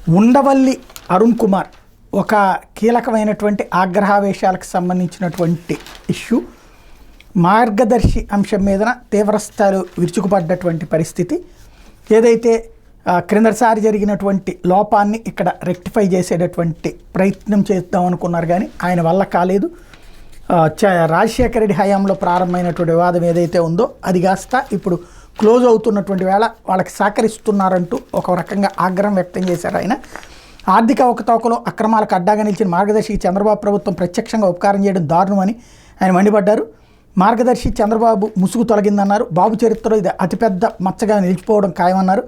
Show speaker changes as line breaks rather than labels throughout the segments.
ఉండవల్లి అరుణ్ కుమార్ ఒక కీలకమైనటువంటి ఆగ్రహావేశాలకు సంబంధించినటువంటి ఇష్యూ. మార్గదర్శి అంశం మీదన తీవ్రస్థాయిలో విరుచుకుపడ్డటువంటి పరిస్థితి. ఏదైతే క్రిందసారి జరిగినటువంటి లోపాన్ని ఇక్కడ రెక్టిఫై చేసేటటువంటి ప్రయత్నం చేద్దాం అనుకున్నారు, కానీ ఆయన వల్ల కాలేదు. రాజశేఖర రెడ్డి హయాంలో ప్రారంభమైనటువంటి వివాదం ఏదైతే ఉందో అది కాస్త ఇప్పుడు క్లోజ్ అవుతున్నటువంటి వేళ వాళ్ళకి సహకరిస్తున్నారంటూ ఒక రకంగా ఆగ్రహం వ్యక్తం చేశారు ఆయన. ఆర్థిక అవకతవకలో అక్రమాలకు అడ్డాగా నిలిచిన మార్గదర్శికి చంద్రబాబు ప్రభుత్వం ప్రత్యక్షంగా ఉపకారం చేయడం దారుణమని ఆయన మండిపడ్డారు. మార్గదర్శి చంద్రబాబు ముసుగు తొలగిందన్నారు. బాబు చరిత్రలో ఇది అతిపెద్ద మచ్చగా నిలిచిపోవడం ఖాయమన్నారు.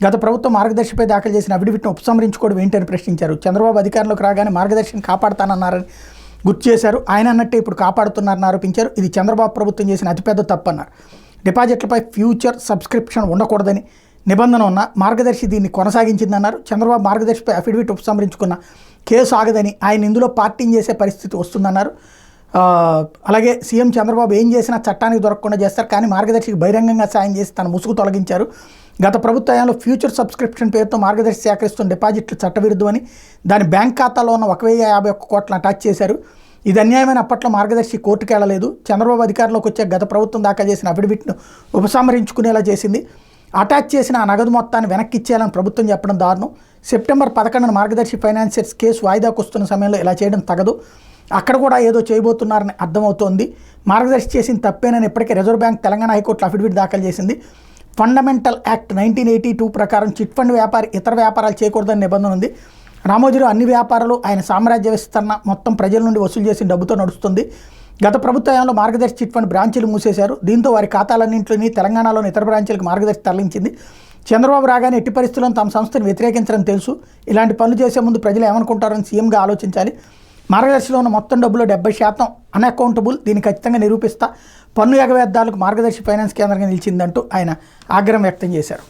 గత ప్రభుత్వం మార్గదర్శిపై దాఖలు చేసిన అఫిడవిట్ను ఉపసంహరించుకోవడం ఏంటని ప్రశ్నించారు. చంద్రబాబు అధికారంలోకి రాగానే మార్గదర్శిని కాపాడుతానన్నారని గుర్తు చేశారు. ఆయన అన్నట్టే ఇప్పుడు కాపాడుతున్నారని ఆరోపించారు. ఇది చంద్రబాబు ప్రభుత్వం చేసిన అతిపెద్ద తప్పు అన్నారు. డిపాజిట్లపై ఫ్యూచర్ సబ్స్క్రిప్షన్ ఉండకూడదని నిబంధన ఉన్న మార్గదర్శి దీన్ని కొనసాగించిందన్నారు. చంద్రబాబు మార్గదర్శిపై అఫిడవిట్ ఉపసంహరించుకున్న కేసు ఆగదని, ఆయన ఇందులో పార్టీని చేసే పరిస్థితి వస్తుందన్నారు. అలాగే సీఎం చంద్రబాబు ఏం చేసినా చట్టానికి దొరకకుండా చేస్తారు, కానీ మార్గదర్శికి బహిరంగంగా సాయం చేసి తన ముసుగు తొలగించారు. గత ప్రభుత్వంలో ఫ్యూచర్ సబ్స్క్రిప్షన్ పేరుతో మార్గదర్శి సేకరిస్తున్న డిపాజిట్లు చట్టవిరుద్ధమని, దాని బ్యాంక్ ఖాతాలో ఉన్న 1051 కోట్లను అటాచ్ చేశారు. ఇది అన్యాయమైన అప్పట్లో మార్గదర్శి కోర్టుకు వెళ్ళలేదు. చంద్రబాబు అధికారంలోకి వచ్చే గత ప్రభుత్వం దాఖలు చేసిన అఫిడవిట్ను ఉపసంహరించుకునేలా చేసింది. అటాచ్ చేసిన ఆ నగదు మొత్తాన్ని వెనక్కి ఇచ్చేయాలని ప్రభుత్వం చెప్పడం దారుణం. సెప్టెంబర్ 11న మార్గదర్శి ఫైనాన్షియర్స్ కేసు వాయిదాకు వస్తున్న సమయంలో ఇలా చేయడం తగదు. అక్కడ కూడా ఏదో చేయబోతున్నారని అర్థమవుతోంది. మార్గదర్శి చేసిన తప్పేనని ఇప్పటికే రిజర్వ్ బ్యాంక్ తెలంగాణ హైకోర్టులో అఫిడవిట్ దాఖలు చేసింది. ఫండమెంటల్ యాక్ట్ 1982 ప్రకారం చిట్ ఫండ్ వ్యాపారి ఇతర వ్యాపారాలు చేయకూడదని నిబంధన ఉంది. రామోజీరావు అన్ని వ్యాపారాలు ఆయన సామ్రాజ్య విస్తరణ మొత్తం ప్రజల నుండి వసూలు చేసిన డబ్బుతో నడుస్తుంది. గత ప్రభుత్వంలో మార్గదర్శి చిట్ ఫండ్ బ్రాంచీలు మూసేశారు. దీంతో వారి ఖాతాలన్నింటినీ తెలంగాణలోని ఇతర బ్రాంచీలకు మార్గదర్శి తరలించింది. చంద్రబాబు రాగానే ఎట్టి పరిస్థితుల్లో తమ సంస్థను వ్యతిరేకించడం తెలుసు. ఇలాంటి పనులు చేసే ముందు ప్రజలు ఏమనుకుంటారని సీఎంగా ఆలోచించాలి. మార్గదర్శిలో ఉన్న మొత్తం డబ్బులో 70% అన్అకౌంటబుల్. దీన్ని ఖచ్చితంగా నిరూపిస్తా. పన్ను ఎగవేద్దాలకు మార్గదర్శి ఫైనాన్స్ కేంద్రంగా నిలిచిందంటూ ఆయన ఆగ్రహం వ్యక్తం చేశారు.